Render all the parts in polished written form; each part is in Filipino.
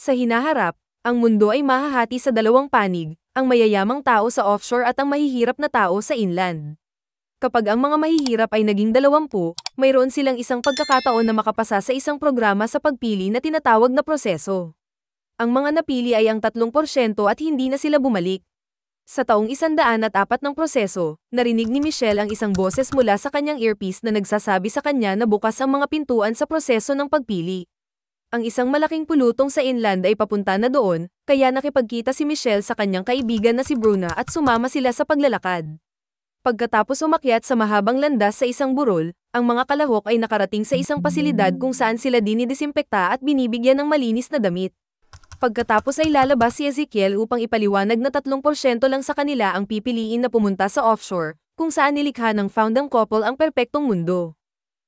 Sa hinaharap, ang mundo ay mahahati sa dalawang panig, ang mayayamang tao sa offshore at ang mahihirap na tao sa inland. Kapag ang mga mahihirap ay naging 20, mayroon silang isang pagkakataon na makapasa sa isang programa sa pagpili na tinatawag na proseso. Ang mga napili ay ang 3% at hindi na sila bumalik. Sa taong 104 ng proseso, narinig ni Michelle ang isang boses mula sa kanyang earpiece na nagsasabi sa kanya na bukas ang mga pintuan sa proseso ng pagpili. Ang isang malaking pulutong sa inland ay papunta na doon, kaya nakipagkita si Michelle sa kanyang kaibigan na si Bruna at sumama sila sa paglalakad. Pagkatapos umakyat sa mahabang landas sa isang burol, ang mga kalahok ay nakarating sa isang pasilidad kung saan sila dinidisimpekta at binibigyan ng malinis na damit. Pagkatapos ay lalabas si Ezekiel upang ipaliwanag na 3% lang sa kanila ang pipiliin na pumunta sa offshore, kung saan nilikha ng founding couple ang perpektong mundo.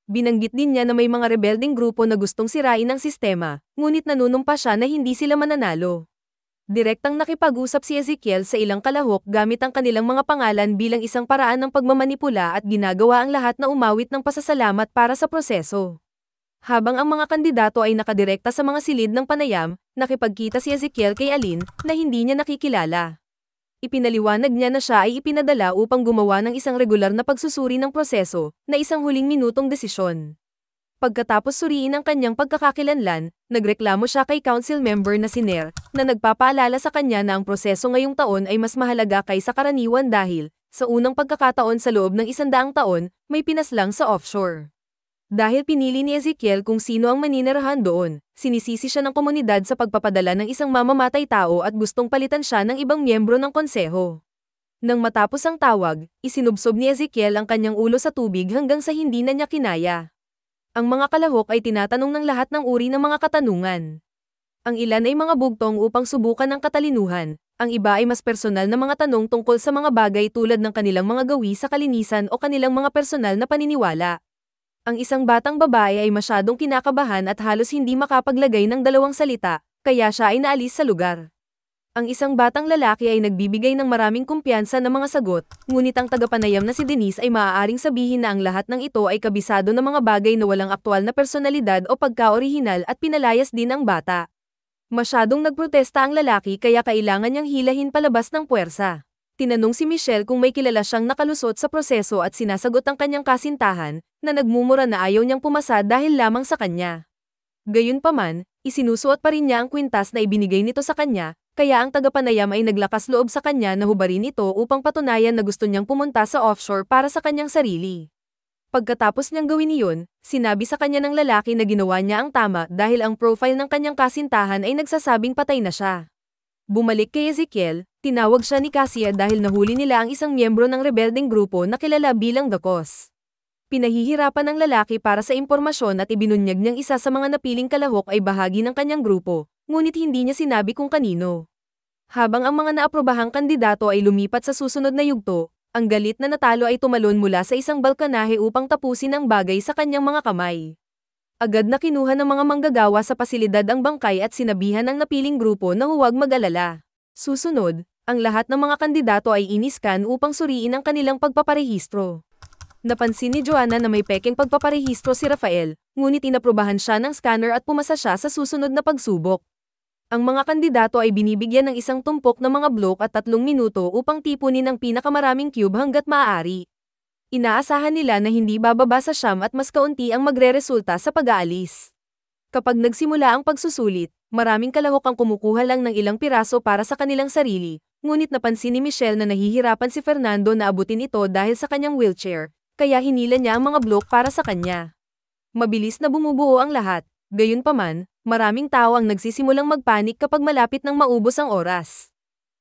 Binanggit din niya na may mga rebelding grupo na gustong sirain ang sistema, ngunit nanunumpa siya na hindi sila mananalo. Direktang nakipag-usap si Ezekiel sa ilang kalahok gamit ang kanilang mga pangalan bilang isang paraan ng pagmamanipula at ginagawa ang lahat na umawit ng pasasalamat para sa proseso. Habang ang mga kandidato ay nakadirekta sa mga silid ng panayam, nakipagkita si Ezekiel kay Aline na hindi niya nakikilala. Ipinaliwanag niya na siya ay ipinadala upang gumawa ng isang regular na pagsusuri ng proseso, na isang huling minutong desisyon. Pagkatapos suriin ang kanyang pagkakakilanlan, nagreklamo siya kay council member na si Nair, na nagpapaalala sa kanya na ang proseso ngayong taon ay mas mahalaga kaysa karaniwan dahil, sa unang pagkakataon sa loob ng 100 taon, may pinaslang sa offshore. Dahil pinili ni Ezekiel kung sino ang maninirahan doon, sinisisi siya ng komunidad sa pagpapadala ng isang mamamatay tao at gustong palitan siya ng ibang miyembro ng konseho. Nang matapos ang tawag, isinubsob ni Ezekiel ang kanyang ulo sa tubig hanggang sa hindi na niya kinaya. Ang mga kalahok ay tinatanong ng lahat ng uri ng mga katanungan. Ang ilan ay mga bugtong upang subukan ang katalinuhan, ang iba ay mas personal na mga tanong tungkol sa mga bagay tulad ng kanilang mga gawi sa kalinisan o kanilang mga personal na paniniwala. Ang isang batang babae ay masyadong kinakabahan at halos hindi makapaglagay ng 2 salita, kaya siya ay naalis sa lugar. Ang isang batang lalaki ay nagbibigay ng maraming kumpiyansa na mga sagot, ngunit ang tagapanayam na si Denise ay maaaring sabihin na ang lahat ng ito ay kabisado ng mga bagay na walang aktwal na personalidad o pagka-orihinal at pinalayas din ang bata. Masyadong nagprotesta ang lalaki kaya kailangan niyang hilahin palabas ng puwersa. Tinanong si Michelle kung may kilala siyang nakalusot sa proseso at sinasagot ang kanyang kasintahan, na nagmumura na ayaw niyang pumasa dahil lamang sa kanya. Gayunpaman, isinusuot pa rin niya ang kwintas na ibinigay nito sa kanya, kaya ang tagapanayam ay naglakas loob sa kanya na hubarin ito upang patunayan na gusto niyang pumunta sa offshore para sa kanyang sarili. Pagkatapos niyang gawin iyon, sinabi sa kanya ng lalaki na ginawa niya ang tama dahil ang profile ng kanyang kasintahan ay nagsasabing patay na siya. Bumalik kay Ezekiel, tinawag siya ni Cassia dahil nahuli nila ang isang miyembro ng rebelding grupo na kilala bilang The Cause. Pinahihirapan ng lalaki para sa impormasyon at ibinunyag niyang isa sa mga napiling kalahok ay bahagi ng kanyang grupo, ngunit hindi niya sinabi kung kanino. Habang ang mga naaprobahang kandidato ay lumipat sa susunod na yugto, ang galit na natalo ay tumalon mula sa isang balkonahe upang tapusin ang bagay sa kanyang mga kamay. Agad na kinuha ng mga manggagawa sa pasilidad ang bangkay at sinabihan ng napiling grupo na huwag mag-alala. Susunod, ang lahat ng mga kandidato ay iniskan upang suriin ang kanilang pagpaparehistro. Napansin ni Joanna na may pekeng pagpaparehistro si Rafael, ngunit inaprubahan siya ng scanner at pumasa siya sa susunod na pagsubok. Ang mga kandidato ay binibigyan ng isang tumpok na mga blok at 3 minuto upang tipunin ang pinakamaraming cube hanggat maaari. Inaasahan nila na hindi bababa sa 9 at mas kaunti ang magreresulta sa pag-aalis. Kapag nagsimula ang pagsusulit, maraming kalahok ang kumukuha lang ng ilang piraso para sa kanilang sarili, ngunit napansin ni Michelle na nahihirapan si Fernando na abutin ito dahil sa kanyang wheelchair, kaya hinila niya ang mga blok para sa kanya. Mabilis na bumubuo ang lahat, gayunpaman, maraming tao ang nagsisimulang magpanik kapag malapit nang maubos ang oras.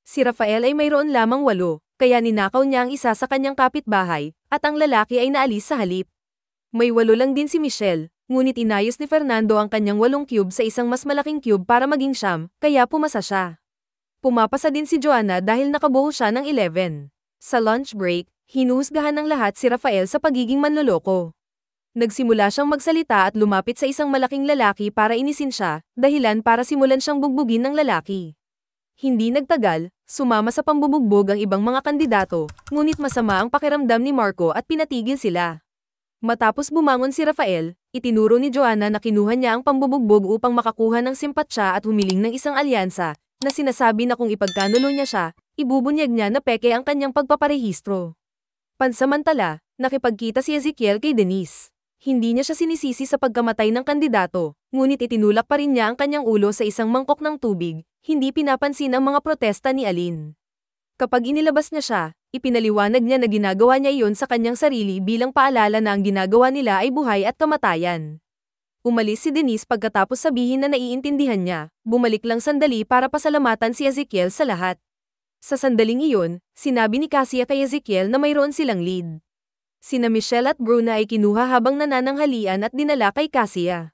Si Rafael ay mayroon lamang 8, kaya ninakaw niya ang isa sa kanyang kapitbahay, at ang lalaki ay naalis sa halip. May 8 lang din si Michelle, ngunit inayos ni Fernando ang kanyang 8 cube sa isang mas malaking cube para maging 9, kaya pumasa siya. Pumapasa din si Joanna dahil nakabuo siya ng 11. Sa lunch break, hinuhusgahan ng lahat si Rafael sa pagiging manloloko. Nagsimula siyang magsalita at lumapit sa isang malaking lalaki para inisin siya, dahilan para simulan siyang bugbugin ng lalaki. Hindi nagtagal, sumama sa pambubugbog ang ibang mga kandidato, ngunit masama ang pakiramdam ni Marco at pinatigil sila. Matapos bumangon si Rafael, Itinuro ni Joanna na kinuha niya ang pambubugbog upang makakuha ng simpatsya at humiling ng isang alyansa, na sinasabi na kung ipagkanulo niya siya, ibubunyag niya na peke ang kanyang pagpaparehistro. Pansamantala, nakipagkita si Ezekiel kay Denise. Hindi niya siya sinisisi sa pagkamatay ng kandidato, ngunit itinulak pa rin niya ang kanyang ulo sa isang mangkok ng tubig, hindi pinapansin ang mga protesta ni Aline. Kapag inilabas niya siya, ipinaliwanag niya na ginagawa niya iyon sa kanyang sarili bilang paalala na ang ginagawa nila ay buhay at kamatayan. Umalis si Denise pagkatapos sabihin na naiintindihan niya, bumalik lang sandali para pasalamatan si Ezekiel sa lahat. Sa sandaling iyon, sinabi ni Cassia kay Ezekiel na mayroon silang lead. Sina Michelle at Bruna ay kinuha habang nanananghalian at dinala kay Cassia.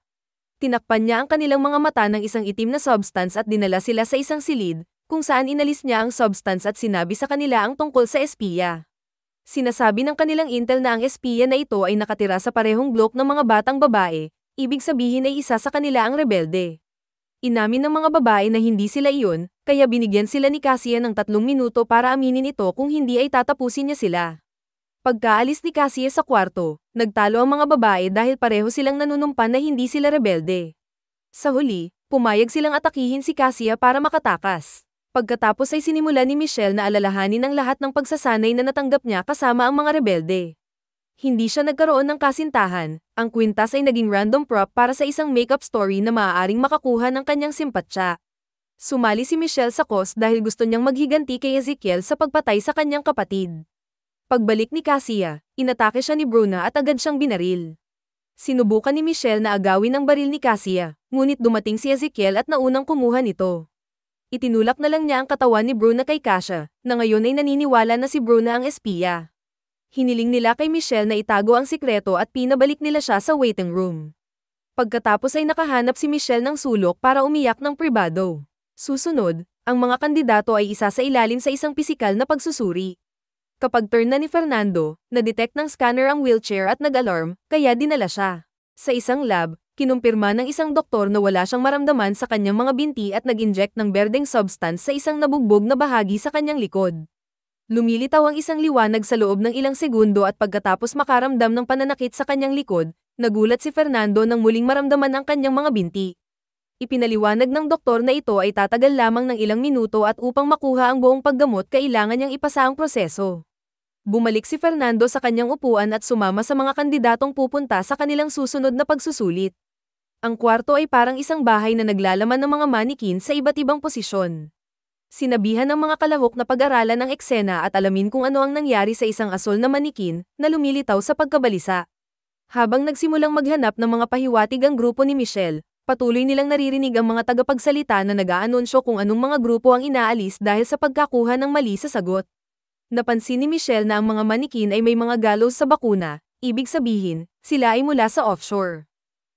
Tinakpan niya ang kanilang mga mata ng isang itim na substance at dinala sila sa isang silid, kung saan inalis niya ang substance at sinabi sa kanila ang tungkol sa espiya. Sinasabi ng kanilang intel na ang espiya na ito ay nakatira sa parehong blok ng mga batang babae, ibig sabihin ay isa sa kanila ang rebelde. Inamin ng mga babae na hindi sila iyon, kaya binigyan sila ni Cassia ng 3 minuto para aminin ito kung hindi ay tatapusin niya sila. Pagkaalis ni Cassia sa kwarto, nagtalo ang mga babae dahil pareho silang nanunumpan na hindi sila rebelde. Sa huli, pumayag silang atakihin si Cassia para makatakas. Pagkatapos ay sinimula ni Michelle na alalahanin ang lahat ng pagsasanay na natanggap niya kasama ang mga rebelde. Hindi siya nagkaroon ng kasintahan, ang kwintas ay naging random prop para sa isang makeup story na maaaring makakuha ng kanyang simpatsya. Sumali si Michelle sa cause dahil gusto niyang maghiganti kay Ezekiel sa pagpatay sa kanyang kapatid. Pagbalik ni Cassia, inatake siya ni Bruna at agad siyang binaril. Sinubukan ni Michelle na agawin ang baril ni Cassia, ngunit dumating si Ezekiel at naunang kumuha nito. Itinulak na lang niya ang katawan ni Bruna kay Cassia, na ngayon ay naniniwala na si Bruna ang espiya. Hiniling nila kay Michelle na itago ang sikreto at pinabalik nila siya sa waiting room. Pagkatapos ay nakahanap si Michelle ng sulok para umiyak ng pribado. Susunod, ang mga kandidato ay isa sa ilalim sa isang pisikal na pagsusuri. Kapag turn na ni Fernando, na-detect ng scanner ang wheelchair at nag-alarm, kaya dinala siya. Sa isang lab, kinumpirma ng isang doktor na wala siyang maramdaman sa kanyang mga binti at nag-inject ng berdeng substance sa isang nabugbog na bahagi sa kanyang likod. Lumilitaw ang isang liwanag sa loob ng ilang segundo at pagkatapos makaramdam ng pananakit sa kanyang likod, nagulat si Fernando nang muling maramdaman ang kanyang mga binti. Ipinaliwanag ng doktor na ito ay tatagal lamang ng ilang minuto at upang makuha ang buong paggamot kailangan niyang ipasa ang proseso. Bumalik si Fernando sa kanyang upuan at sumama sa mga kandidatong pupunta sa kanilang susunod na pagsusulit. Ang kwarto ay parang isang bahay na naglalaman ng mga manikin sa iba't ibang posisyon. Sinabihan ng mga kalahok na pag-aralan ang eksena at alamin kung ano ang nangyari sa isang asol na manikin na lumilitaw sa pagkabalisa. Habang nagsimulang maghanap ng mga pahiwatig ang grupo ni Michelle, patuloy nilang naririnig ang mga tagapagsalita na nag-aanunsyo kung anong mga grupo ang inaalis dahil sa pagkakuha ng mali sa sagot. Napansin ni Michelle na ang mga manikin ay may mga gallows sa bakuna, ibig sabihin, sila ay mula sa offshore.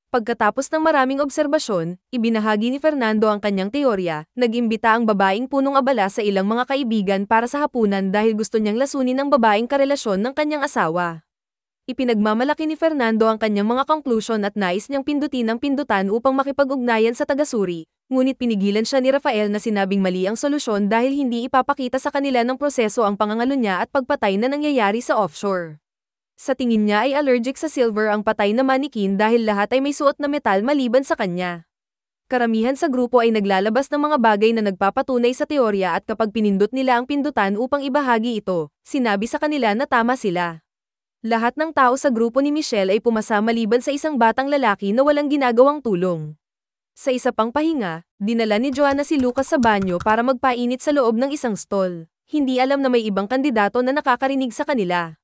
Pagkatapos ng maraming obserbasyon, ibinahagi ni Fernando ang kanyang teorya, nag-imbita ang babaeng punong abala sa ilang mga kaibigan para sa hapunan dahil gusto niyang lasunin ang babaeng karelasyon ng kanyang asawa. Ipinagmamalaki ni Fernando ang kanyang mga conclusion at nais niyang pindutin ang pindutan upang makipag-ugnayan sa tagasuri, ngunit pinigilan siya ni Rafael na sinabing mali ang solusyon dahil hindi ipapakita sa kanila ng proseso ang pangangalo niya at pagpatay na nangyayari sa offshore. Sa tingin niya ay allergic sa silver ang patay na manikin dahil lahat ay may suot na metal maliban sa kanya. Karamihan sa grupo ay naglalabas ng mga bagay na nagpapatunay sa teorya at kapag pinindot nila ang pindutan upang ibahagi ito, sinabi sa kanila na tama sila. Lahat ng tao sa grupo ni Michelle ay pumasa maliban sa isang batang lalaki na walang ginagawang tulong. Sa isa pang pahinga, dinala ni Joanna si Lucas sa banyo para magpainit sa loob ng isang stall. Hindi alam na may ibang kandidato na nakakarinig sa kanila.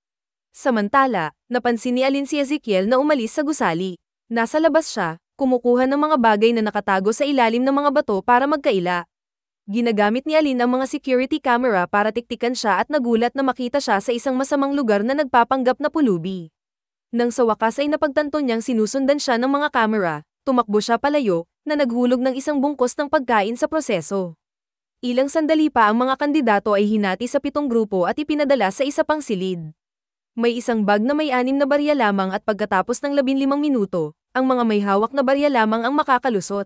Samantala, napansin ni Aline si Ezekiel na umalis sa gusali. Nasa labas siya, kumukuha ng mga bagay na nakatago sa ilalim ng mga bato para magkaila. Ginagamit ni Aline ang mga security camera para tiktikan siya at nagulat na makita siya sa isang masamang lugar na nagpapanggap na pulubi. Nang sa wakas ay napagtanto niyang sinusundan siya ng mga camera, tumakbo siya palayo, na naghulog ng isang bungkos ng pagkain sa proseso. Ilang sandali pa ang mga kandidato ay hinati sa 7 grupo at ipinadala sa isa pang silid. May isang bag na may 6 na barya lamang at pagkatapos ng 15 minuto, ang mga may hawak na barya lamang ang makakalusot.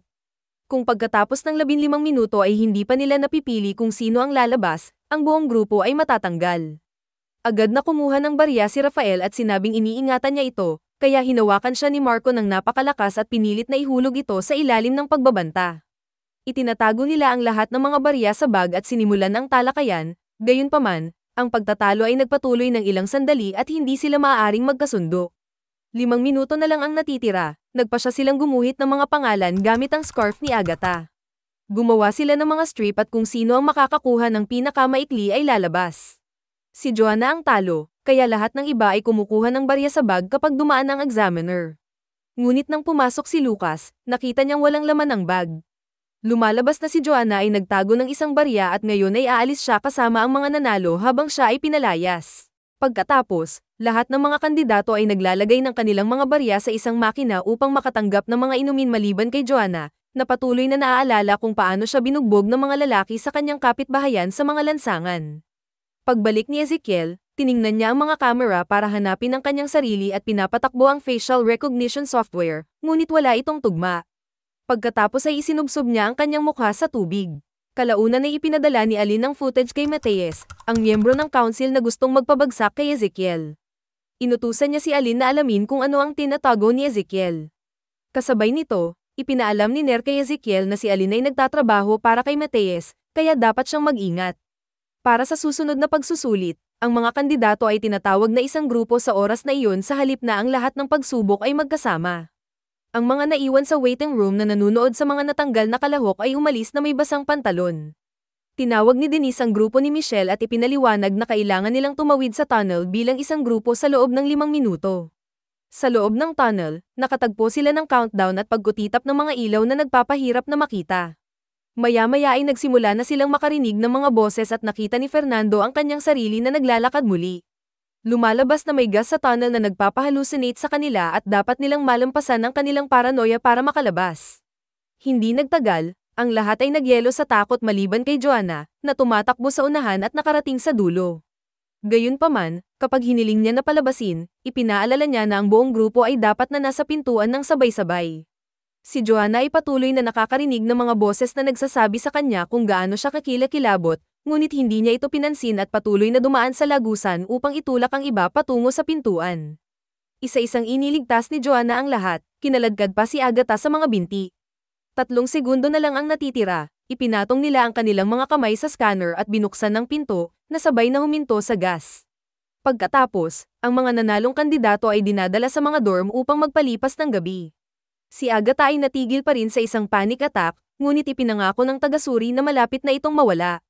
Kung pagkatapos ng 15 minuto ay hindi pa nila napipili kung sino ang lalabas, ang buong grupo ay matatanggal. Agad na kumuha ng barya si Rafael at sinabing iniingatan niya ito, kaya hinawakan siya ni Marco ng napakalakas at pinilit na ihulog ito sa ilalim ng pagbabanta. Itinatago nila ang lahat ng mga barya sa bag at sinimulan ang talakayan, gayunpaman, ang pagtatalo ay nagpatuloy ng ilang sandali at hindi sila maaaring magkasundo. 5 minuto na lang ang natitira, nagpa siya silang gumuhit ng mga pangalan gamit ang scarf ni Agatha. Gumawa sila ng mga strip at kung sino ang makakakuha ng pinakamaikli ay lalabas. Si Joanna ang talo, kaya lahat ng iba ay kumukuha ng barya sa bag kapag dumaan ang examiner. Ngunit nang pumasok si Lucas, nakita niyang walang laman ang bag. Lumalabas na si Joanna ay nagtago ng isang barya at ngayon ay aalis siya kasama ang mga nanalo habang siya ay pinalayas. Pagkatapos, lahat ng mga kandidato ay naglalagay ng kanilang mga barya sa isang makina upang makatanggap ng mga inumin maliban kay Joanna, na patuloy na naaalala kung paano siya binugbog ng mga lalaki sa kanyang kapitbahayan sa mga lansangan. Pagbalik ni Ezekiel, tiningnan niya ang mga kamera para hanapin ang kanyang sarili at pinapatakbo ang facial recognition software, ngunit wala itong tugma. Pagkatapos ay isinubsob niya ang kanyang mukha sa tubig. Kalaunan ay ipinadala ni Aline ang footage kay Mateus, ang miyembro ng council na gustong magpabagsak kay Ezekiel. Inutusan niya si Aline na alamin kung ano ang tinatago ni Ezekiel. Kasabay nito, ipinaalam ni Ner kay Ezekiel na si Aline ay nagtatrabaho para kay Mateus, kaya dapat siyang mag-ingat. Para sa susunod na pagsusulit, ang mga kandidato ay tinatawag na isang grupo sa oras na iyon sa halip na ang lahat ng pagsubok ay magkasama. Ang mga naiwan sa waiting room na nanunood sa mga natanggal na kalahok ay umalis na may basang pantalon. Tinawag ni Denise ang grupo ni Michelle at ipinaliwanag na kailangan nilang tumawid sa tunnel bilang isang grupo sa loob ng 5 minuto. Sa loob ng tunnel, nakatagpo sila ng countdown at pagkutitap ng mga ilaw na nagpapahirap na makita. Maya-maya ay nagsimula na silang makarinig ng mga boses at nakita ni Fernando ang kanyang sarili na naglalakad muli. Lumalabas na may gas sa tunnel na nagpapahalusinate sa kanila at dapat nilang malampasan ang kanilang paranoia para makalabas. Hindi nagtagal, ang lahat ay nagyelo sa takot maliban kay Joanna, na tumatakbo sa unahan at nakarating sa dulo. Gayunpaman, kapag hiniling niya na palabasin, ipinaalala niya na ang buong grupo ay dapat na nasa pintuan ng sabay-sabay. Si Joanna ay patuloy na nakakarinig ng mga boses na nagsasabi sa kanya kung gaano siya kakilakilabot, ngunit hindi niya ito pinansin at patuloy na dumaan sa lagusan upang itulak ang iba patungo sa pintuan. Isa-isang iniligtas ni Joanna ang lahat, kinaladkad pa si Agatha sa mga binti. 3 segundo na lang ang natitira, ipinatong nila ang kanilang mga kamay sa scanner at binuksan ng pinto, na sabay na huminto sa gas. Pagkatapos, ang mga nanalong kandidato ay dinadala sa mga dorm upang magpalipas ng gabi. Si Agatha ay natigil pa rin sa isang panic attack, ngunit ipinangako ng tagasuri na malapit na itong mawala.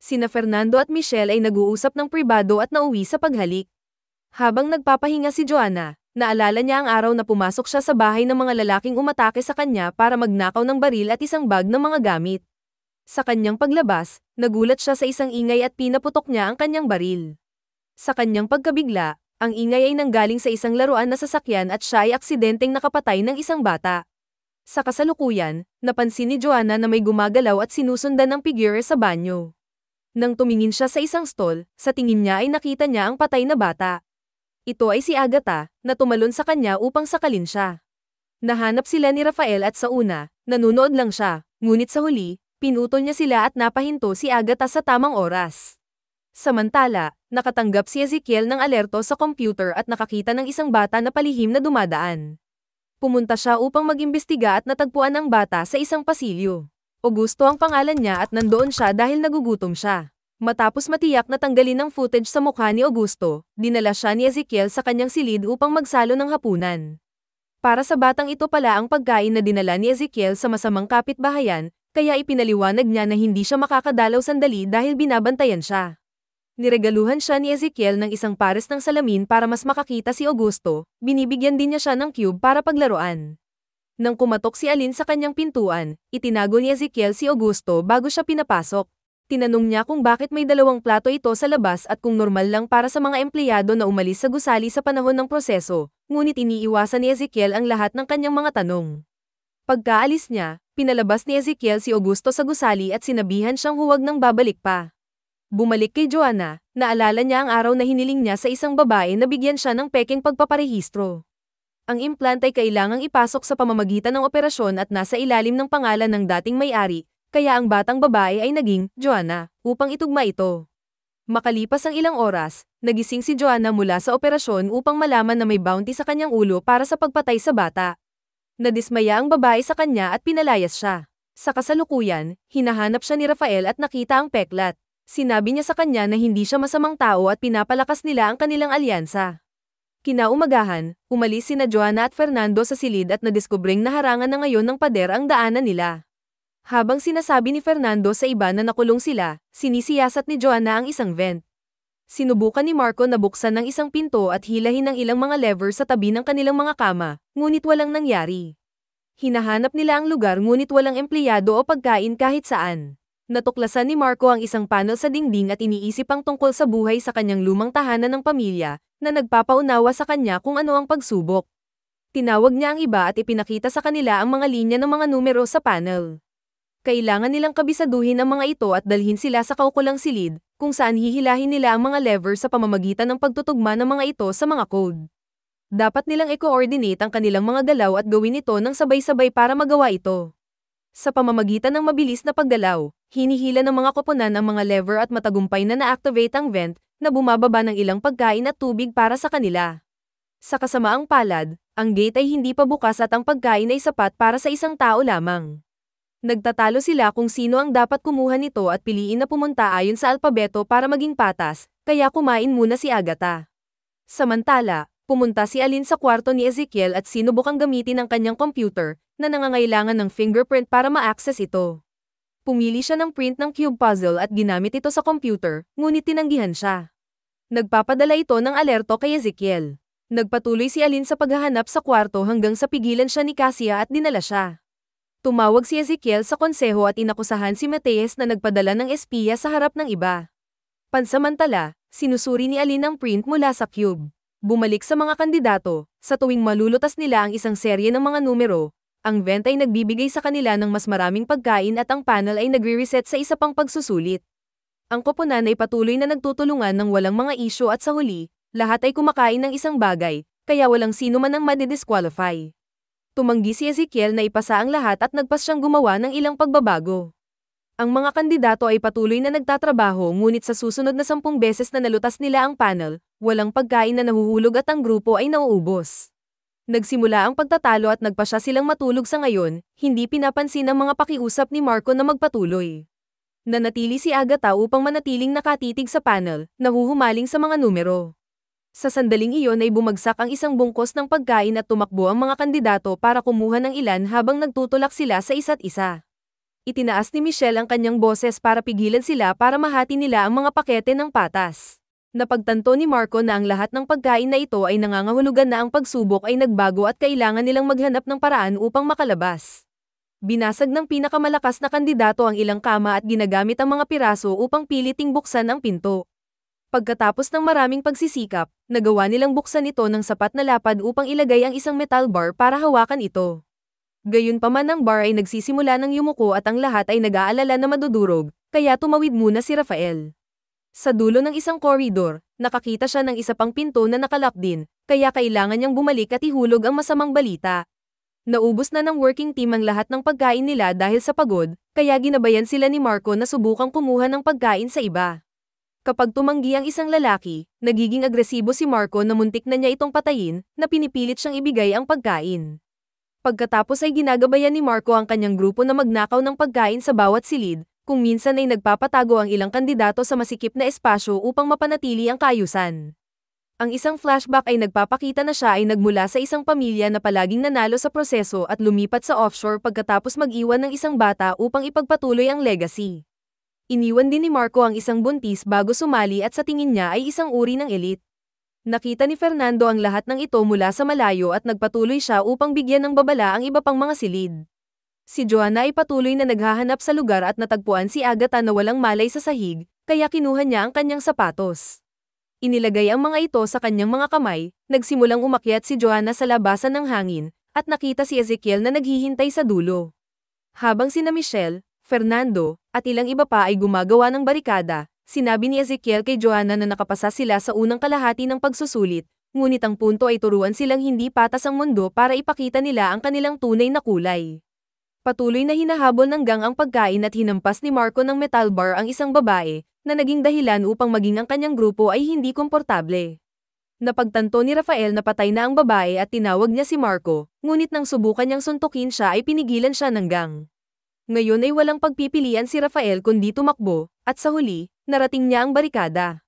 Sina Fernando at Michelle ay nag-uusap ng pribado at nauwi sa paghalik. Habang nagpapahinga si Joanna, naalala niya ang araw na pumasok siya sa bahay ng mga lalaking umatake sa kanya para magnakaw ng baril at isang bag ng mga gamit. Sa kanyang paglabas, nagulat siya sa isang ingay at pinaputok niya ang kanyang baril. Sa kanyang pagkabigla, ang ingay ay nanggaling sa isang laruan na sasakyan at siya ay aksidenteng nakapatay ng isang bata. Sa kasalukuyan, napansin ni Joanna na may gumagalaw at sinusundan ng figure sa banyo. Nang tumingin siya sa isang stall, sa tingin niya ay nakita niya ang patay na bata. Ito ay si Agatha, na tumalon sa kanya upang sakalin siya. Nahanap sila ni Rafael at sa una, nanunood lang siya, ngunit sa huli, pinutol niya sila at napahinto si Agatha sa tamang oras. Samantala, nakatanggap si Ezekiel ng alerto sa computer at nakakita ng isang bata na palihim na dumadaan. Pumunta siya upang mag-imbestiga at natagpuan ang bata sa isang pasilyo. Augusto ang pangalan niya at nandoon siya dahil nagugutom siya. Matapos matiyak na tanggalin ang footage sa mukha ni Augusto, dinala siya ni Ezekiel sa kanyang silid upang magsalo ng hapunan. Para sa batang ito pala ang pagkain na dinala ni Ezekiel sa masamang kapitbahayan, kaya ipinaliwanag niya na hindi siya makakadalaw sandali dahil binabantayan siya. Niregaluhan siya ni Ezekiel ng isang pares ng salamin para mas makakita si Augusto, binibigyan din niya siya ng cube para paglaruan. Nang kumatok si Aline sa kanyang pintuan, itinago ni Ezekiel si Augusto bago siya pinapasok. Tinanong niya kung bakit may 2 plato ito sa labas at kung normal lang para sa mga empleyado na umalis sa gusali sa panahon ng proseso, ngunit iniiwasan ni Ezekiel ang lahat ng kanyang mga tanong. Pagkaalis niya, pinalabas ni Ezekiel si Augusto sa gusali at sinabihan siyang huwag nang babalik pa. Bumalik kay Joanna, naalala niya ang araw na hiniling niya sa isang babae na bigyan siya ng pekeng pagpaparehistro. Ang implant ay kailangang ipasok sa pamamagitan ng operasyon at nasa ilalim ng pangalan ng dating may-ari, kaya ang batang babae ay naging Joanna upang itugma ito. Makalipas ang ilang oras, Nagising si Joanna mula sa operasyon upang malaman na may bounty sa kanyang ulo para sa pagpatay sa bata. Nadismaya ang babae sa kanya at pinalayas siya. Sa kasalukuyan, hinahanap siya ni Rafael at nakita ang peklat. Sinabi niya sa kanya na hindi siya masamang tao at pinapalakas nila ang kanilang alyansa. Kinaumagahan, umalis sina Joanna at Fernando sa silid at nadiskubring naharangan na ngayon ng pader ang daanan nila. Habang sinasabi ni Fernando sa iba na nakulong sila, sinisiyasat ni Joanna ang isang vent. Sinubukan ni Marco na buksan ng isang pinto at hilahin ang ilang mga lever sa tabi ng kanilang mga kama, ngunit walang nangyari. Hinahanap nila ang lugar ngunit walang empleyado o pagkain kahit saan. Natuklasan ni Marco ang isang panel sa dingding at iniisip ang tungkol sa buhay sa kanyang lumang tahanan ng pamilya, na nagpapaunawa sa kanya kung ano ang pagsubok. Tinawag niya ang iba at ipinakita sa kanila ang mga linya ng mga numero sa panel. Kailangan nilang kabisaduhin ang mga ito at dalhin sila sa kaukulang silid, kung saan hihilahin nila ang mga lever sa pamamagitan ng pagtutugma ng mga ito sa mga code. Dapat nilang i-coordinate ang kanilang mga galaw at gawin ito ng sabay-sabay para magawa ito. Sa pamamagitan ng mabilis na paggalaw, hinihila ng mga koponan ang mga lever at matagumpay na na-activate ang vent, na bumababa ng ilang pagkain at tubig para sa kanila. Sa kasamaang palad, ang gate ay hindi pa bukas at ang pagkain ay sapat para sa isang tao lamang. Nagtatalo sila kung sino ang dapat kumuha nito at piliin na pumunta ayon sa alpabeto para maging patas, kaya kumain muna si Agatha. Samantala, pumunta si Aline sa kwarto ni Ezekiel at sinubukang gamitin ang kanyang computer, na nangangailangan ng fingerprint para ma-access ito. Pumili siya ng print ng cube puzzle at ginamit ito sa computer, ngunit tinanggihan siya. Nagpapadala ito ng alerto kay Ezekiel. Nagpatuloy si Aline sa paghahanap sa kwarto hanggang sa pigilan siya ni Cassia at dinala siya. Tumawag si Ezekiel sa konseho at inakusahan si Mateus na nagpadala ng espiya sa harap ng iba. Pansamantala, sinusuri ni Aline ang print mula sa cube. Bumalik sa mga kandidato, sa tuwing malulutas nila ang isang serye ng mga numero, ang vent ay nagbibigay sa kanila ng mas maraming pagkain at ang panel ay nagre-reset sa isa pang pagsusulit. Ang koponan ay patuloy na nagtutulungan ng walang mga isyu at sa huli, lahat ay kumakain ng isang bagay, kaya walang sino man ang madidisqualify. Tumanggi si Ezekiel na ipasa ang lahat at nagpas siyang gumawa ng ilang pagbabago. Ang mga kandidato ay patuloy na nagtatrabaho ngunit sa susunod na 10 beses na nalutas nila ang panel, walang pagkain na nahuhulog at ang grupo ay nauubos. Nagsimula ang pagtatalo at nagpasya silang matulog sa ngayon, hindi pinapansin ang mga pakiusap ni Marco na magpatuloy. Nanatili si Agatha upang manatiling nakatitig sa panel, nahuhumaling sa mga numero. Sa sandaling iyon ay bumagsak ang isang bungkos ng pagkain at tumakbo ang mga kandidato para kumuha ng ilan habang nagtutulak sila sa isa't isa. Itinaas ni Michelle ang kanyang boses para pigilan sila para mahati nila ang mga pakete ng patas. Napagtanto ni Marco na ang lahat ng pagkain na ito ay nangangahulugan na ang pagsubok ay nagbago at kailangan nilang maghanap ng paraan upang makalabas. Binasag ng pinakamalakas na kandidato ang ilang kama at ginagamit ang mga piraso upang piliting buksan ang pinto. Pagkatapos ng maraming pagsisikap, nagawa nilang buksan ito ng sapat na lapad upang ilagay ang isang metal bar para hawakan ito. Gayunpaman ang bar ay nagsisimula ng yumuko at ang lahat ay nag-aalala na madudurog, kaya tumawid muna si Rafael. Sa dulo ng isang koridor, nakakita siya ng isa pang pinto na nakalock din, kaya kailangan niyang bumalik at ihulog ang masamang balita. Naubos na ng working team ang lahat ng pagkain nila dahil sa pagod, kaya ginabayan sila ni Marco na subukang kumuha ng pagkain sa iba. Kapag tumanggi ang isang lalaki, nagiging agresibo si Marco na muntik na niya itong patayin, na pinipilit siyang ibigay ang pagkain. Pagkatapos ay ginagabayan ni Marco ang kanyang grupo na magnakaw ng pagkain sa bawat silid, kung minsan ay nagpapatago ang ilang kandidato sa masikip na espasyo upang mapanatili ang kaayusan. Ang isang flashback ay nagpapakita na siya ay nagmula sa isang pamilya na palaging nanalo sa proseso at lumipat sa offshore pagkatapos mag-iwan ng isang bata upang ipagpatuloy ang legacy. Iniwan din ni Marco ang isang buntis bago sumali at sa tingin niya ay isang uri ng elite. Nakita ni Fernando ang lahat ng ito mula sa malayo at nagpatuloy siya upang bigyan ng babala ang iba pang mga silid. Si Joanna ay patuloy na naghahanap sa lugar at natagpuan si Agatha na walang malay sa sahig, kaya kinuha niya ang kanyang sapatos. Inilagay ang mga ito sa kanyang mga kamay, nagsimulang umakyat si Joanna sa labasan ng hangin, at nakita si Ezekiel na naghihintay sa dulo. Habang sina Michelle, Fernando, at ilang iba pa ay gumagawa ng barikada, sinabi ni Ezekiel kay Joanna na nakapasa sila sa unang kalahati ng pagsusulit, ngunit ang punto ay turuan silang hindi patas ang mundo para ipakita nila ang kanilang tunay na kulay. Patuloy na hinahabol ng gang ang pagkain at hinampas ni Marco ng metal bar ang isang babae, na naging dahilan upang maging ang kanyang grupo ay hindi komportable. Napagtanto ni Rafael na patay na ang babae at tinawag niya si Marco, ngunit nang subukan niyang suntukin siya ay pinigilan siya ng gang. Ngayon ay walang pagpipilian si Rafael kundi tumakbo, at sa huli, narating niya ang barikada.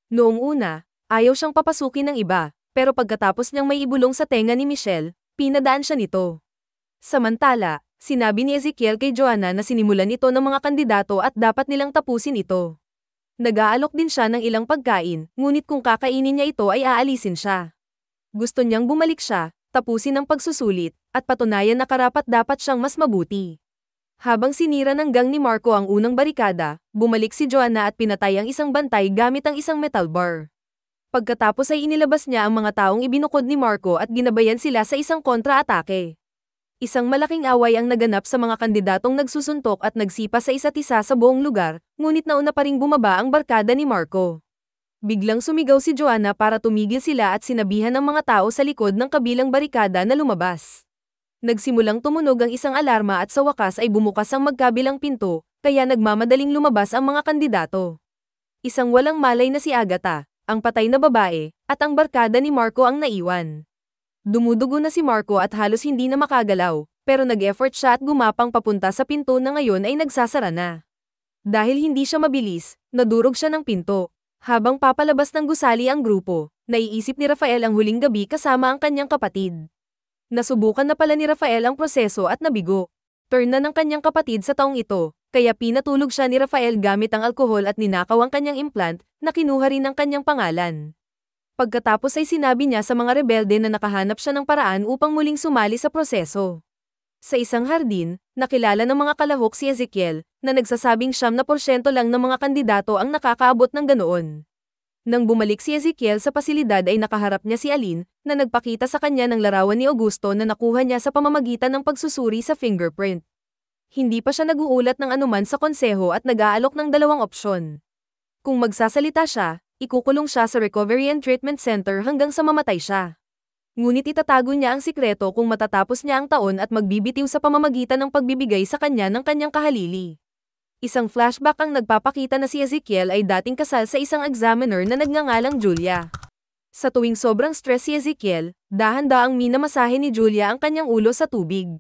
Noong una, ayaw siyang papasukin ng iba, pero pagkatapos niyang may ibulong sa tenga ni Michelle, pinadaan siya nito. Samantala, sinabi ni Ezekiel kay Joanna na sinimulan ito ng mga kandidato at dapat nilang tapusin ito. Nag-aalok din siya ng ilang pagkain, ngunit kung kakainin niya ito ay aalisin siya. Gusto niyang bumalik siya, tapusin ang pagsusulit, at patunayan na karapat-dapat siyang mas mabuti. Habang sinira ng gang ni Marco ang unang barikada, bumalik si Joanna at pinatay ang isang bantay gamit ang isang metal bar. Pagkatapos ay inilabas niya ang mga taong ibinukod ni Marco at ginabayan sila sa isang kontra-atake. Isang malaking away ang naganap sa mga kandidatong nagsusuntok at nagsipa sa isa't isa sa buong lugar, ngunit nauna pa ring bumaba ang barkada ni Marco. Biglang sumigaw si Joanna para tumigil sila at sinabihan ng mga tao sa likod ng kabilang barikada na lumabas. Nagsimulang tumunog ang isang alarma at sa wakas ay bumukas ang magkabilang pinto, kaya nagmamadaling lumabas ang mga kandidato. Isang walang malay na si Agatha, ang patay na babae, at ang barkada ni Marco ang naiwan. Dumudugo na si Marco at halos hindi na makagalaw, pero nag-effort siya at gumapang papunta sa pinto na ngayon ay nagsasara na. Dahil hindi siya mabilis, nadurog siya ng pinto. Habang papalabas ng gusali ang grupo, naiisip ni Rafael ang huling gabi kasama ang kanyang kapatid. Nasubukan na pala ni Rafael ang proseso at nabigo. Turn na ng kanyang kapatid sa taong ito, kaya pinatulog siya ni Rafael gamit ang alkohol at ninakaw ang kanyang implant, na kinuha rin ang kanyang pangalan. Pagkatapos ay sinabi niya sa mga rebelde na nakahanap siya ng paraan upang muling sumali sa proseso. Sa isang hardin, nakilala ng mga kalahok si Ezekiel, na nagsasabing 7% lang ng mga kandidato ang nakakaabot ng ganoon. Nang bumalik si Ezekiel sa pasilidad ay nakaharap niya si Aline, na nagpakita sa kanya ng larawan ni Augusto na nakuha niya sa pamamagitan ng pagsusuri sa fingerprint. Hindi pa siya nag-uulat ng anuman sa konseho at nag-aalok ng 2 opsyon. Kung magsasalita siya, ikukulong siya sa Recovery and Treatment Center hanggang sa mamatay siya. Ngunit itatago niya ang sikreto kung matatapos niya ang taon at magbibitiw sa pamamagitan ng pagbibigay sa kanya ng kanyang kahalili. Isang flashback ang nagpapakita na si Ezekiel ay dating kasal sa isang examiner na nagngangalang Julia. Sa tuwing sobrang stress si Ezekiel, dahan-daang minamasahe ni Julia ang kanyang ulo sa tubig.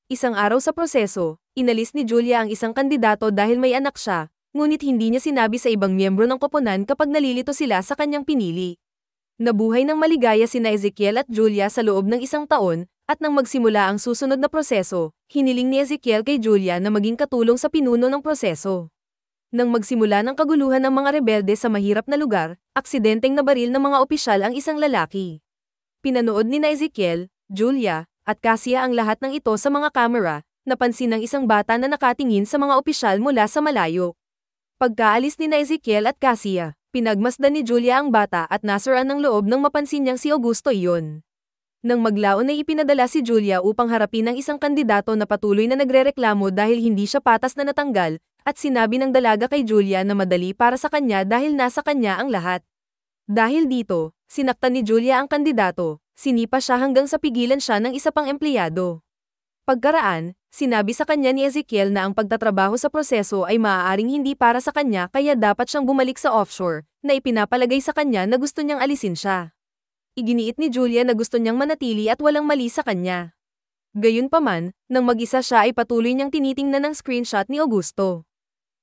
Isang araw sa proseso, inalis ni Julia ang isang kandidato dahil may anak siya, ngunit hindi niya sinabi sa ibang miyembro ng koponan kapag nalilito sila sa kanyang pinili. Nabuhay ng maligaya sina Ezekiel at Julia sa loob ng 1 taon, at nang magsimula ang susunod na proseso, hiniling ni Ezekiel kay Julia na maging katulong sa pinuno ng proseso. Nang magsimula ng kaguluhan ng mga rebelde sa mahirap na lugar, aksidenteng nabaril ng mga opisyal ang isang lalaki. Pinanood ni Ezekiel, Julia, at Cassia ang lahat ng ito sa mga kamera, napansin ng isang bata na nakatingin sa mga opisyal mula sa malayo. Pagkaalis ni Ezekiel at Cassia, pinagmasdan ni Julia ang bata at nasiraan ng loob nang mapansin niyang si Augusto iyon. Nang maglaon ay ipinadala si Julia upang harapin ang isang kandidato na patuloy na nagrereklamo dahil hindi siya patas na natanggal, at sinabi ng dalaga kay Julia na madali para sa kanya dahil nasa kanya ang lahat. Dahil dito, sinaktan ni Julia ang kandidato, sinipa siya hanggang sa pigilan siya ng isa pang empleyado. Pagkaraan, sinabi sa kanya ni Ezekiel na ang pagtatrabaho sa proseso ay maaaring hindi para sa kanya kaya dapat siyang bumalik sa offshore, na ipinapalagay sa kanya na gusto niyang alisin siya. Iginiit ni Julia na gusto niyang manatili at walang mali sa kanya. Gayunpaman, nang mag-isa siya ay patuloy niyang tinitingnan ng screenshot ni Augusto.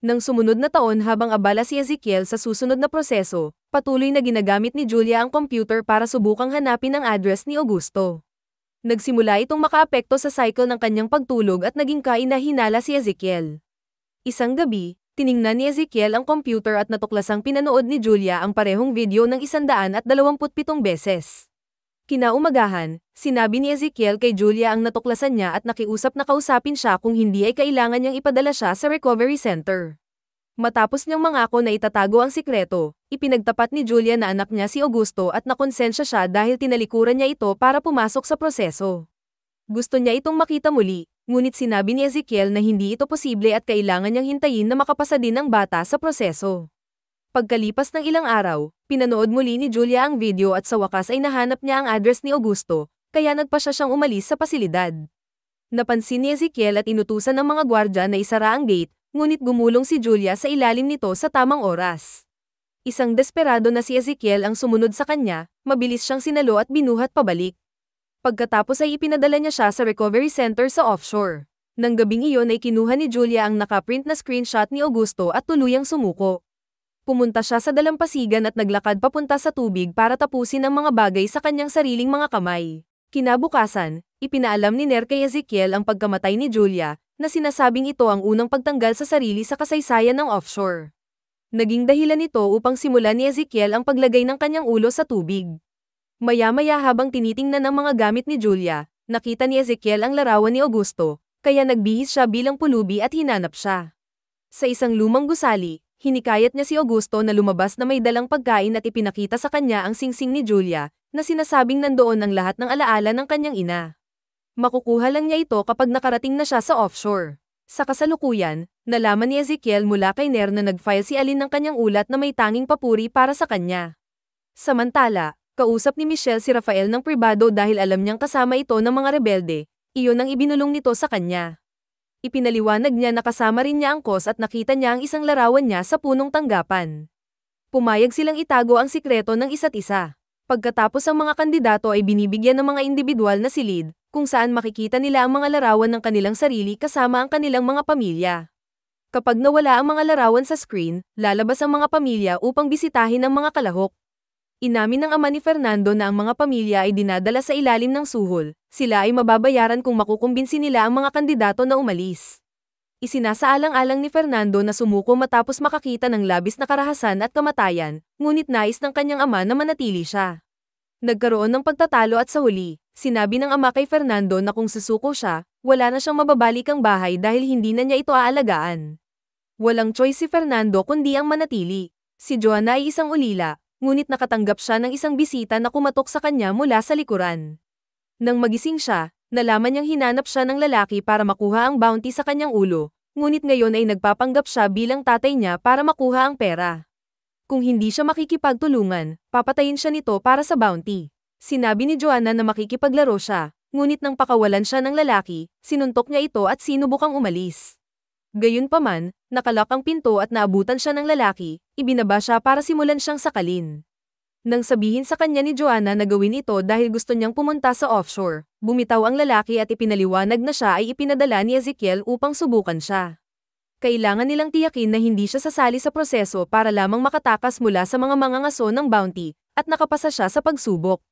Nang sumunod na taon habang abala si Ezekiel sa susunod na proseso, patuloy na ginagamit ni Julia ang computer para subukang hanapin ang address ni Augusto. Nagsimula itong makaapekto sa cycle ng kanyang pagtulog at naging kahina-hinala si Ezekiel. Isang gabi, tiningnan ni Ezekiel ang computer at natuklasang pinanood ni Julia ang parehong video ng 127 beses. Kinaumagahan, sinabi ni Ezekiel kay Julia ang natuklasan niya at nakiusap na kausapin siya kung hindi ay kailangan niyang ipadala siya sa recovery center. Matapos niyang mangako na itatago ang sikreto, ipinagtapat ni Julia na anak niya si Augusto at nakonsensya siya dahil tinalikuran niya ito para pumasok sa proseso. Gusto niya itong makita muli, ngunit sinabi ni Ezekiel na hindi ito posible at kailangan niyang hintayin na makapasa din ang bata sa proseso. Pagkalipas ng ilang araw, pinanood muli ni Julia ang video at sa wakas ay nahanap niya ang address ni Augusto, kaya nagpa siya siyang umalis sa pasilidad. Napansin ni Ezekiel at inutusan ng mga gwardya na isara ang gate, ngunit gumulong si Julia sa ilalim nito sa tamang oras. Isang desperado na si Ezekiel ang sumunod sa kanya, mabilis siyang sinalo at binuhat pabalik. Pagkatapos ay ipinadala niya siya sa recovery center sa offshore. Nang gabing iyon ay kinuha ni Julia ang nakaprint na screenshot ni Augusto at tuluyang sumuko. Pumunta siya sa dalampasigan at naglakad papunta sa tubig para tapusin ang mga bagay sa kanyang sariling mga kamay. Kinabukasan, ipinaalam ni Ner kay Ezekiel ang pagkamatay ni Julia, na sinasabing ito ang unang pagtanggal sa sarili sa kasaysayan ng offshore. Naging dahilan nito upang simulan ni Ezekiel ang paglagay ng kanyang ulo sa tubig. Maya-maya habang tinitingnan ng mga gamit ni Julia, nakita ni Ezekiel ang larawan ni Augusto, kaya nagbihis siya bilang pulubi at hinanap siya. Sa isang lumang gusali, hinikayat niya si Augusto na lumabas na may dalang pagkain at ipinakita sa kanya ang singsing ni Julia, na sinasabing nandoon ang lahat ng alaala ng kanyang ina. Makukuha lang niya ito kapag nakarating na siya sa offshore. Sa kasalukuyan, nalaman ni Ezekiel mula kay Ner na nag-file si Alin ng kanyang ulat na may tanging papuri para sa kanya. Samantala, kausap ni Michelle si Rafael ng pribado dahil alam niyang kasama ito ng mga rebelde, iyon ang ibinulong nito sa kanya. Ipinaliwanag niya na kasama rin niya ang cause at nakita niya ang isang larawan niya sa punong tanggapan. Pumayag silang itago ang sikreto ng isa't isa. Pagkatapos ang mga kandidato ay binibigyan ng mga individual na silid, kung saan makikita nila ang mga larawan ng kanilang sarili kasama ang kanilang mga pamilya. Kapag nawala ang mga larawan sa screen, lalabas ang mga pamilya upang bisitahin ang mga kalahok. Inamin ng ama ni Fernando na ang mga pamilya ay dinadala sa ilalim ng suhol, sila ay mababayaran kung makukumbinsi nila ang mga kandidato na umalis. Isinasaalang-alang ni Fernando na sumuko matapos makakita ng labis na karahasan at kamatayan, ngunit nais ng kanyang ama na manatili siya. Nagkaroon ng pagtatalo at sa huli, sinabi ng ama kay Fernando na kung susuko siya, wala na siyang mababalikang bahay dahil hindi na niya ito aalagaan. Walang choice si Fernando kundi ang manatili. Si Joanna ay isang ulila, ngunit nakatanggap siya ng isang bisita na kumatok sa kanya mula sa likuran. Nang magising siya, nalaman niyang hinanap siya ng lalaki para makuha ang bounty sa kanyang ulo, ngunit ngayon ay nagpapanggap siya bilang tatay niya para makuha ang pera. Kung hindi siya makikipagtulungan, papatayin siya nito para sa bounty. Sinabi ni Joanna na makikipaglaro siya, ngunit nang pakawalan siya ng lalaki, sinuntok niya ito at sinubukang umalis. Gayunpaman, nakalak ang pinto at naabutan siya ng lalaki, ibinaba siya para simulan siyang sakalin. Nang sabihin sa kanya ni Joanna na gawin ito dahil gusto niyang pumunta sa offshore, bumitaw ang lalaki at ipinaliwanag na siya ay ipinadala ni Ezekiel upang subukan siya. Kailangan nilang tiyakin na hindi siya sasali sa proseso para lamang makatakas mula sa mga mangangaso ng bounty, at nakapasa siya sa pagsubok.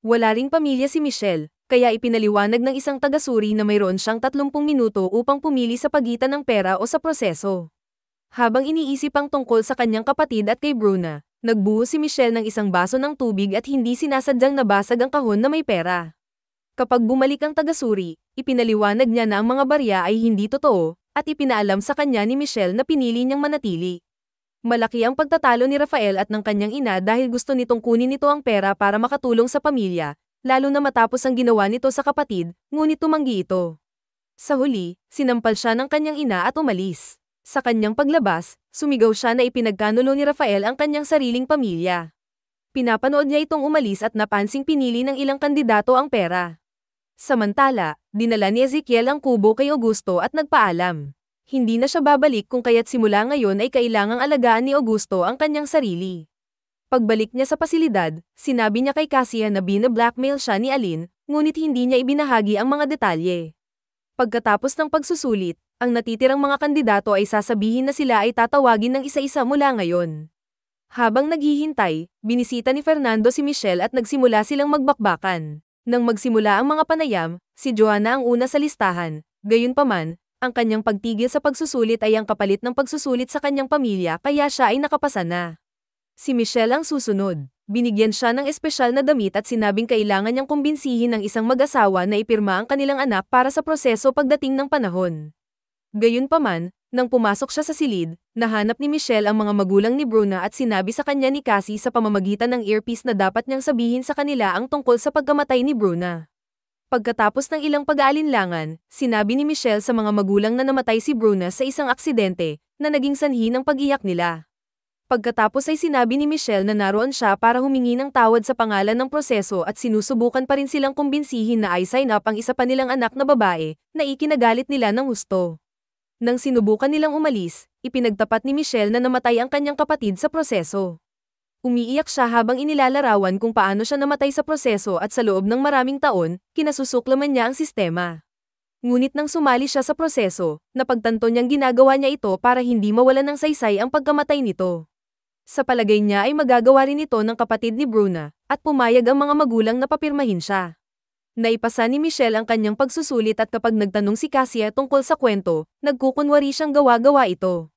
Wala ring pamilya si Michelle, kaya ipinaliwanag ng isang tagasuri na mayroon siyang 30 minuto upang pumili sa pagitan ng pera o sa proseso. Habang iniisip ang tungkol sa kanyang kapatid at kay Bruna, nagbuhos si Michelle ng isang baso ng tubig at hindi sinasadyang nabasag ang kahon na may pera. Kapag bumalik ang tagasuri, ipinaliwanag niya na ang mga barya ay hindi totoo, at ipinaalam sa kanya ni Michelle na pinili niyang manatili. Malaki ang pagtatalo ni Rafael at ng kanyang ina dahil gusto nitong kunin nito ang pera para makatulong sa pamilya, lalo na matapos ang ginawa nito sa kapatid, ngunit tumanggi ito. Sa huli, sinampal siya ng kanyang ina at umalis. Sa kanyang paglabas, sumigaw siya na ipinagkanulo ni Rafael ang kanyang sariling pamilya. Pinapanood niya itong umalis at napansing pinili ng ilang kandidato ang pera. Samantala, dinala ni Ezekiel ang kubo kay Augusto at nagpaalam. Hindi na siya babalik kung kaya't simula ngayon ay kailangang alagaan ni Augusto ang kanyang sarili. Pagbalik niya sa pasilidad, sinabi niya kay Cassia na bina-blackmail siya ni Alin, ngunit hindi niya ibinahagi ang mga detalye. Pagkatapos ng pagsusulit, ang natitirang mga kandidato ay sasabihin na sila ay tatawagin ng isa-isa mula ngayon. Habang naghihintay, binisita ni Fernando si Michelle at nagsimula silang magbakbakan. Nang magsimula ang mga panayam, si Joanna ang una sa listahan, gayunpaman, ang kanyang pagtigil sa pagsusulit ay ang kapalit ng pagsusulit sa kanyang pamilya kaya siya ay nakapasa na. Si Michelle ang susunod. Binigyan siya ng espesyal na damit at sinabing kailangan niyang kumbinsihin ng isang mag-asawa na ipirma ang kanilang anak para sa proseso pagdating ng panahon. Gayunpaman, nang pumasok siya sa silid, nahanap ni Michelle ang mga magulang ni Bruna at sinabi sa kanya ni Cassie sa pamamagitan ng earpiece na dapat niyang sabihin sa kanila ang tungkol sa pagkamatay ni Bruna. Pagkatapos ng ilang pag-aalinlangan, sinabi ni Michelle sa mga magulang na namatay si Bruna sa isang aksidente, na naging sanhi ng pag-iyak nila. Pagkatapos ay sinabi ni Michelle na naroon siya para humingi ng tawad sa pangalan ng proseso at sinusubukan pa rin silang kumbinsihin na i-sign up ang isa pa nilang anak na babae, na ikinagalit nila ng husto. Nang sinubukan nilang umalis, ipinagtapat ni Michelle na namatay ang kanyang kapatid sa proseso. Umiiyak siya habang inilalarawan kung paano siya namatay sa proseso at sa loob ng maraming taon, kinasusuklaman niya ang sistema. Ngunit nang sumali siya sa proseso, napagtanto niyang ginagawa niya ito para hindi mawalan ng saysay ang pagkamatay nito. Sa palagay niya ay magagawa rin ito ng kapatid ni Bruna, at pumayag ang mga magulang na papirmahin siya. Naipasa ni Michelle ang kanyang pagsusulit at kapag nagtanong si Cassia tungkol sa kwento, nagkukunwari siyang gawa-gawa ito.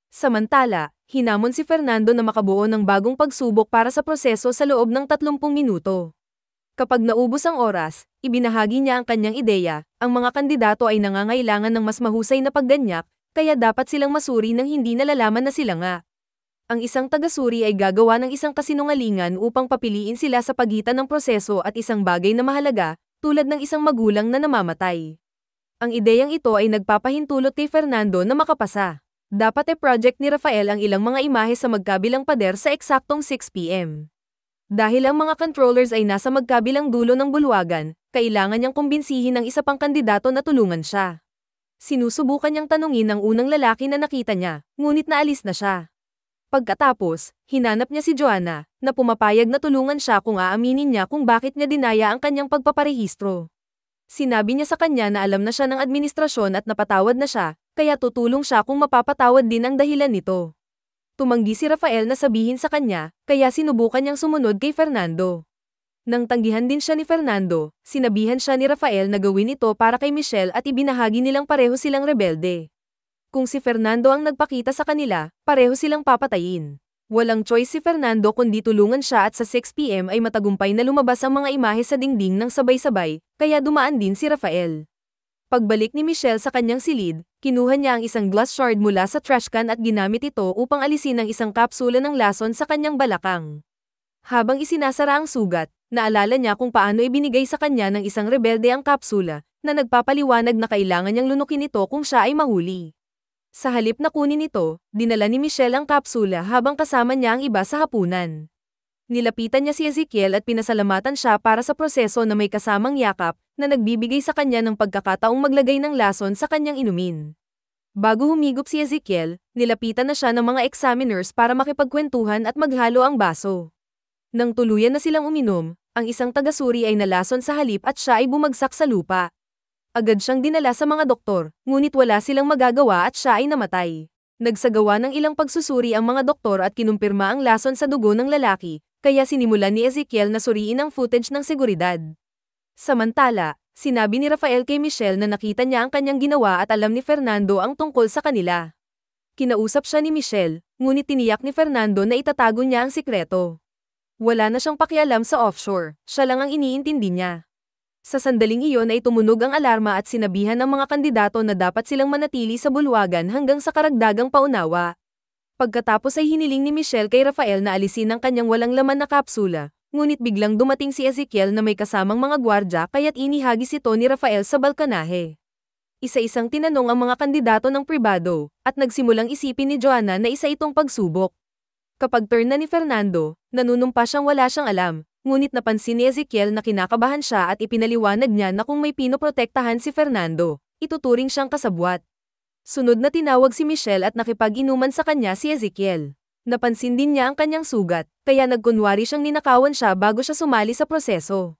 Samantala, hinamon si Fernando na makabuo ng bagong pagsubok para sa proseso sa loob ng 30 minuto. Kapag naubos ang oras, ibinahagi niya ang kanyang ideya, ang mga kandidato ay nangangailangan ng mas mahusay na pagganyak, kaya dapat silang masuri nang hindi nalalaman na sila nga. Ang isang tagasuri ay gagawa ng isang kasinungalingan upang papiliin sila sa pagitan ng proseso at isang bagay na mahalaga, tulad ng isang magulang na namamatay. Ang ideyang ito ay nagpapahintulot kay Fernando na makapasa. Dapat project ni Rafael ang ilang mga imahe sa magkabilang pader sa eksaktong 6 p.m. Dahil ang mga controllers ay nasa magkabilang dulo ng bulwagan, kailangan niyang kumbinsihin ang isa pang kandidato na tulungan siya. Sinusubukan niyang tanungin ang unang lalaki na nakita niya, ngunit naalis na siya. Pagkatapos, hinanap niya si Joanna, na pumapayag na tulungan siya kung aaminin niya kung bakit niya dinaya ang kanyang pagpaparehistro. Sinabi niya sa kanya na alam na siya ng administrasyon at napatawad na siya, kaya tutulong siya kung mapapatawad din ang dahilan nito. Tumanggi si Rafael na sabihin sa kanya, kaya sinubukan niyang sumunod kay Fernando. Nang tanggihan din siya ni Fernando, sinabihan siya ni Rafael na gawin ito para kay Michelle at ibinahagi nilang pareho silang rebelde. Kung si Fernando ang nagpakita sa kanila, pareho silang papatayin. Walang choice si Fernando kundi tulungan siya at sa 6 p.m. ay matagumpay na lumabas ang mga imahe sa dingding ng sabay-sabay, kaya dumaan din si Rafael. Pagbalik ni Michelle sa kanyang silid, kinuha niya ang isang glass shard mula sa trash can at ginamit ito upang alisin ang isang kapsula ng lason sa kanyang balakang. Habang isinasara ang sugat, naalala niya kung paano ibinigay sa kanya ng isang rebelde ang kapsula, na nagpapaliwanag na kailangan niyang lunukin ito kung siya ay mahuli. Sa halip na kunin ito, dinala ni Michelle ang kapsula habang kasama niya ang iba sa hapunan. Nilapitan niya si Ezekiel at pinasalamatan siya para sa proseso na may kasamang yakap, na nagbibigay sa kanya ng pagkakataong maglagay ng lason sa kanyang inumin. Bago humigop si Ezekiel, nilapitan na siya ng mga examiners para makipagkwentuhan at maghalo ang baso. Nang tuluyan na silang uminom, ang isang tagasuri ay nalason sa halip at siya ay bumagsak sa lupa. Agad siyang dinala sa mga doktor, ngunit wala silang magagawa at siya ay namatay. Nagsagawa ng ilang pagsusuri ang mga doktor at kinumpirma ang lason sa dugo ng lalaki, kaya sinimulan ni Ezekiel na suriin ang footage ng seguridad. Samantala, sinabi ni Rafael kay Michelle na nakita niya ang kanyang ginawa at alam ni Fernando ang tungkol sa kanila. Kinausap siya ni Michelle, ngunit tiniyak ni Fernando na itatago niya ang sikreto. Wala na siyang pakialam sa offshore, siya lang ang iniintindi niya. Sa sandaling iyon ay tumunog ang alarma at sinabihan ng mga kandidato na dapat silang manatili sa bulwagan hanggang sa karagdagang paunawa. Pagkatapos ay hiniling ni Michelle kay Rafael na alisin ang kanyang walang laman na kapsula, ngunit biglang dumating si Ezekiel na may kasamang mga gwardya kaya't inihagis ito ni Rafael sa balkonahe. Isa-isang tinanong ang mga kandidato ng pribado, at nagsimulang isipin ni Joanna na isa itong pagsubok. Kapag turn na ni Fernando, nanunumpa siyang wala siyang alam, ngunit napansin ni Ezekiel na kinakabahan siya at ipinaliwanag niya na kung may pinoprotektahan si Fernando, ituturing siyang kasabwat. Sunod na tinawag si Michelle at nakipag-inuman sa kanya si Ezekiel. Napansin din niya ang kanyang sugat, kaya nagkunwari siyang ninakawan siya bago siya sumali sa proseso.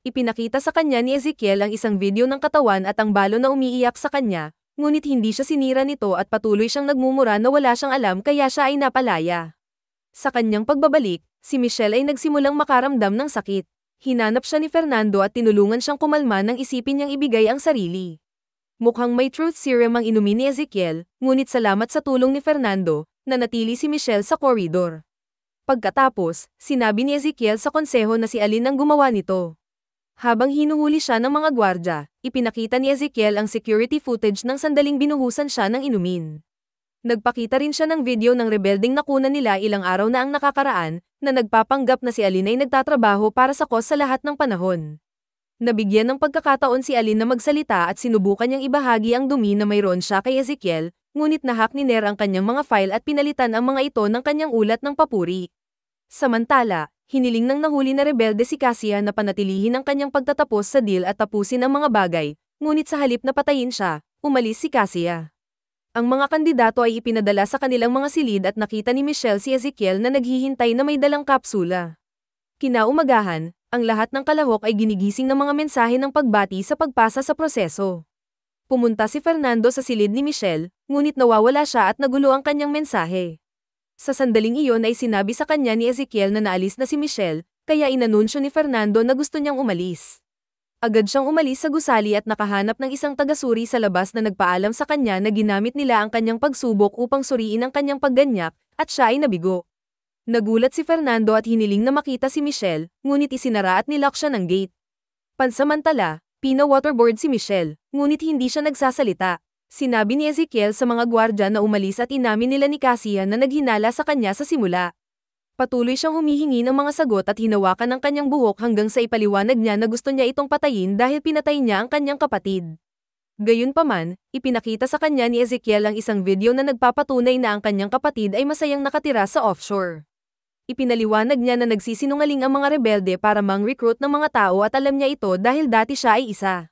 Ipinakita sa kanya ni Ezekiel ang isang video ng katawan at ang balo na umiiyak sa kanya, ngunit hindi siya sinira nito at patuloy siyang nagmumura na wala siyang alam kaya siya ay napalaya. Sa kanyang pagbabalik, si Michelle ay nagsimulang makaramdam ng sakit. Hinanap siya ni Fernando at tinulungan siyang kumalma nang isipin niyang ibigay ang sarili. Mukhang may truth serum ang inumin ni Ezekiel, ngunit salamat sa tulong ni Fernando, nanatili si Michelle sa koridor. Pagkatapos, sinabi ni Ezekiel sa konseho na si Aline ang gumawa nito. Habang hinuhuli siya ng mga gwardya, ipinakita ni Ezekiel ang security footage ng sandaling binuhusan siya ng inumin. Nagpakita rin siya ng video ng rebelding nakunan nila ilang araw na ang nakakaraan, na nagpapanggap na si Aline ay nagtatrabaho para sa cause sa lahat ng panahon. Nabigyan ng pagkakataon si Aline na magsalita at sinubukan niyang ibahagi ang dumi na mayroon siya kay Ezekiel, ngunit nahak ni Ner ang kanyang mga file at pinalitan ang mga ito ng kanyang ulat ng papuri. Samantala, hiniling ng nahuli na rebelde si Cassia na panatilihin ang kanyang pagtatapos sa deal at tapusin ang mga bagay, ngunit sa halip na patayin siya, umalis si Cassia. Ang mga kandidato ay ipinadala sa kanilang mga silid at nakita ni Michelle si Ezekiel na naghihintay na may dalang kapsula. Kinaumagahan, ang lahat ng kalahok ay ginigising ng mga mensahe ng pagbati sa pagpasa sa proseso. Pumunta si Fernando sa silid ni Michelle, ngunit nawawala siya at nagulo ang kanyang mensahe. Sa sandaling iyon ay sinabi sa kanya ni Ezekiel na naalis na si Michelle, kaya inanunsyo ni Fernando na gusto niyang umalis. Agad siyang umalis sa gusali at nakahanap ng isang tagasuri sa labas na nagpaalam sa kanya na ginamit nila ang kanyang pagsubok upang suriin ang kanyang pagganyak, at siya ay nabigo. Nagulat si Fernando at hiniling na makita si Michelle, ngunit isinara at nilock siya ng gate. Pansamantala, pina-waterboard si Michelle, ngunit hindi siya nagsasalita. Sinabi ni Ezekiel sa mga gwardya na umalis at inamin nila ni Cassian na naghinala sa kanya sa simula. Patuloy siyang humihingi ng mga sagot at hinawakan ng kanyang buhok hanggang sa ipaliwanag niya na gusto niya itong patayin dahil pinatay niya ang kanyang kapatid. Gayunpaman, ipinakita sa kanya ni Ezekiel ang isang video na nagpapatunay na ang kanyang kapatid ay masayang nakatira sa offshore. Ipinaliwanag niya na nagsisinungaling ang mga rebelde para mang-recruit ng mga tao at alam niya ito dahil dati siya ay isa.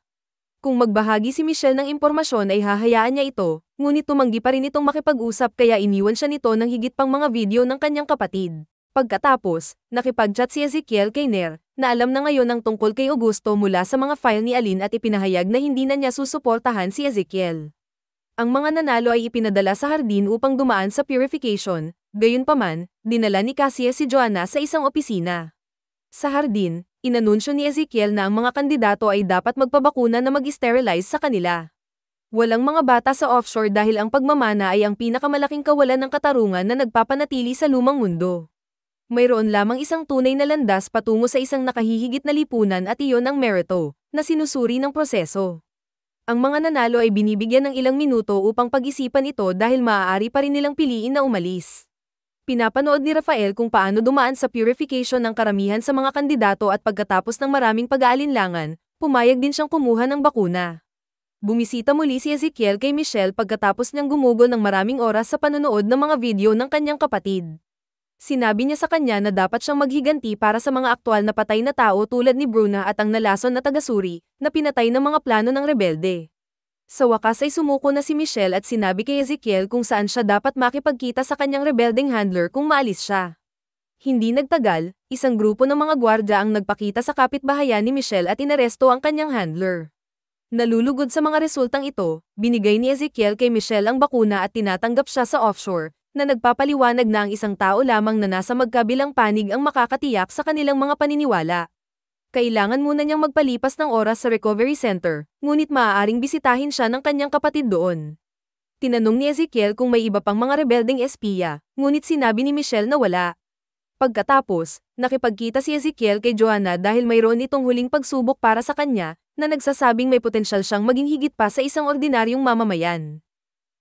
Kung magbahagi si Michelle ng impormasyon ay hahayaan niya ito, ngunit tumanggi pa rin itong makipag-usap kaya iniwan siya nito ng higit pang mga video ng kanyang kapatid. Pagkatapos, nakipag-chat si Ezekiel kay Ner, na alam na ngayon ang tungkol kay Augusto mula sa mga file ni Aline at ipinahayag na hindi na niya susuportahan si Ezekiel. Ang mga nanalo ay ipinadala sa hardin upang dumaan sa purification, gayunpaman, dinala ni Cassie si Joanna sa isang opisina. Sa hardin, inanunsyo ni Ezekiel na ang mga kandidato ay dapat magpabakuna na mag-sterilize sa kanila. Walang mga bata sa offshore dahil ang pagmamana ay ang pinakamalaking kawalan ng katarungan na nagpapanatili sa lumang mundo. Mayroon lamang isang tunay na landas patungo sa isang nakahihigit na lipunan at iyon ang merito, na sinusuri ng proseso. Ang mga nanalo ay binibigyan ng ilang minuto upang pag-isipan ito dahil maaari pa rin nilang piliin na umalis. Pinapanood ni Rafael kung paano dumaan sa purification ng karamihan sa mga kandidato at pagkatapos ng maraming pag-aalinlangan, pumayag din siyang kumuha ng bakuna. Bumisita muli si Ezekiel kay Michelle pagkatapos niyang gumugol ng maraming oras sa panonood ng mga video ng kanyang kapatid. Sinabi niya sa kanya na dapat siyang maghiganti para sa mga aktwal na patay na tao tulad ni Bruna at ang nalason na tagasuri, na pinatay ng mga plano ng rebelde. Sa wakas ay sumuko na si Michelle at sinabi kay Ezekiel kung saan siya dapat makipagkita sa kanyang rebeldeng handler kung maalis siya. Hindi nagtagal, isang grupo ng mga gwardya ang nagpakita sa kapitbahayan ni Michelle at inaresto ang kanyang handler. Nalulugod sa mga resultang ito, binigay ni Ezekiel kay Michelle ang bakuna at tinatanggap siya sa offshore, na nagpapaliwanag na ang isang tao lamang na nasa magkabilang panig ang makakatiyak sa kanilang mga paniniwala. Kailangan muna niyang magpalipas ng oras sa recovery center, ngunit maaaring bisitahin siya ng kanyang kapatid doon. Tinanong ni Ezekiel kung may iba pang mga rebeldeng espiya, ngunit sinabi ni Michelle na wala. Pagkatapos, nakipagkita si Ezekiel kay Joanna dahil mayroon itong huling pagsubok para sa kanya, na nagsasabing may potensyal siyang maging higit pa sa isang ordinaryong mamamayan.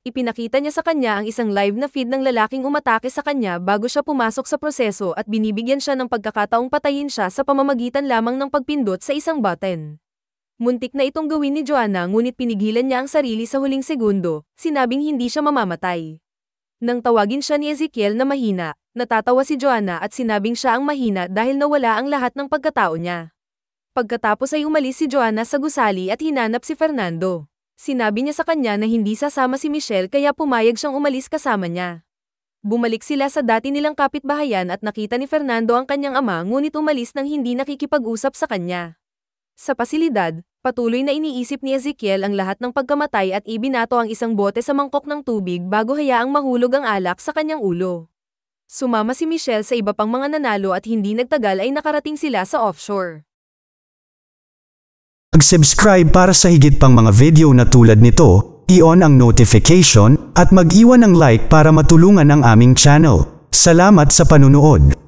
Ipinakita niya sa kanya ang isang live na feed ng lalaking umatake sa kanya bago siya pumasok sa proseso at binibigyan siya ng pagkakataong patayin siya sa pamamagitan lamang ng pagpindot sa isang button. Muntik na itong gawin ni Joanna ngunit pinigilan niya ang sarili sa huling segundo, sinabing hindi siya mamamatay. Nang tawagin siya ni Ezekiel na mahina, natatawa si Joanna at sinabing siya ang mahina dahil nawala ang lahat ng pagkatao niya. Pagkatapos ay umalis si Joanna sa gusali at hinanap si Fernando. Sinabi niya sa kanya na hindi sasama si Michelle kaya pumayag siyang umalis kasama niya. Bumalik sila sa dati nilang kapitbahayan at nakita ni Fernando ang kanyang ama ngunit umalis nang hindi nakikipag-usap sa kanya. Sa pasilidad, patuloy na iniisip ni Ezekiel ang lahat ng pagkamatay at ibinato ang isang bote sa mangkok ng tubig bago hayaang mahulog ang alak sa kanyang ulo. Sumama si Michelle sa iba pang mga nanalo at hindi nagtagal ay nakarating sila sa offshore. Mag-subscribe para sa higit pang mga video na tulad nito, i-on ang notification, at mag-iwan ng like para matulungan ang aming channel. Salamat sa panunood.